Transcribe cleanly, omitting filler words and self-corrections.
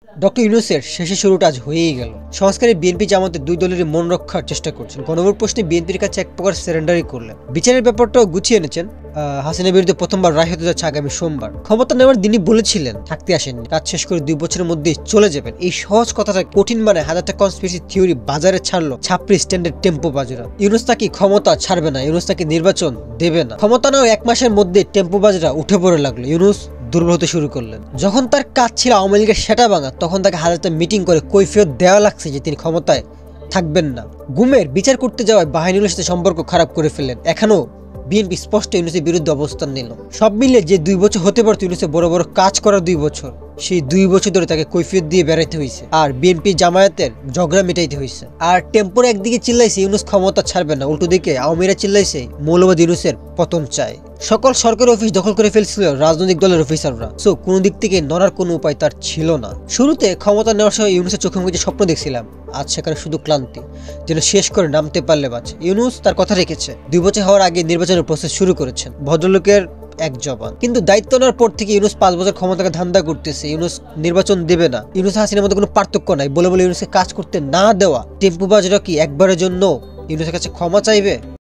Doctor ইউনূসের শেষে শুরুটা আজ হয়েই গেল। সংস্কারে বিএনপি জামাতে দুই দলেরই মন রক্ষার চেষ্টা করছেন। গণভোট প্রশ্নে বিএনপির কাছে এক প্রকার সারেন্ডারই করলেন। বিচারের ব্যাপারটাও গুছিয়ে এনেছেন। হাসিনার বিরুদ্ধে প্রথমবার রায় হতে যাচ্ছে আগামী সোমবার। ক্ষমতা নেওয়ার দিনই বলেছিলেন থাকতে আসেননি, কাজ শেষ করে 2 বছরের মধ্যেই চলে যাবেন। এই সহজ কথাটা কঠিন মানে হাজারটা কনস্পিরেসি থিওরি বাজারে ছাড়লো ছাপড়ি স্ট্যান্ডার্ড টেম্পো বাজরা। ইউনূস তাকে ক্ষমতা ছাড়বে না, ইউনূস তাকে নির্বাচন দেবে না। ক্ষমতা নেওয়ার 1 মাসের মধ্যে টেম্পো বাজরা উঠে পড়ে লাগলো। ইউনূস দুর্বল হতে শুরু করলেন। যখন তার কাজ ছিল আওয়ামী লীগের সেটা ভাঙা, তখন তাকে হাজারটা মিটিং করে কৈফিয়ত দেওয়া লাগছে যে তিনি ক্ষমতায় থাকবেন না। গুমের বিচার করতে যাওয়ায় বাহিনীর সাথে সম্পর্ক খারাপ করে ফেললেন। এখনো বিএনপি স্পষ্ট ইউনূসের বিরুদ্ধে অবস্থান নিল। সব মিলে যে 2 বছর হতে পারত ইউনূসের বড় বড় কাজ করার 2 বছর, সেই 2 বছর ধরে তাকে কৈফিয়ত দিয়ে বেড়াইতে হয়েছে আর বিএনপি জামায়াতের ঝগড়া মেটাইতে হয়েছে। আর টেম্পোর একদিকে চিল্লাইছে ইউনূস ক্ষমতা ছাড়বে না, উল্টো দিকে আওয়ামীরা চিল্লাইছে মৌলবাদ ইউনূসের পতন চায়। সকল সরকারি অফিস দখল করে ফেলছিল রাজনৈতিক দলের অফিসাররা। সো কোনো দিক থেকে নড়ার কোনো উপায় তার ছিল না। শুরুতে ক্ষমতা নেওয়ার সময় ইউনূসের চোখে মুখে স্বপ্ন দেখছিলাম, আজ সেখানে শুধু ক্লান্তি, যেন শেষ করে নামতে পারলে বাঁচে। ইউনূস তার কথা রেখেছে। 2 বছর হওয়ার আগে নির্বাচনের প্রসেস শুরু করেছেন। ভদ্রলোকের এক জবান। কিন্তু দায়িত্ব নেওয়ার পর থেকে ইউনূস 5 বছর ক্ষমতাকে ধান্দা করতেছে। ইউনূস নির্বাচন দেবে না, ইউনূস হাসিনার মধ্যে কোনো পার্থক্য নাই বলে বলে ইউনূসকে কাজ করতে না দেওয়া। টেম্পো বাজরা কি একবারের জন্য ইউনূসের কাছে ক্ষমা চাইবে?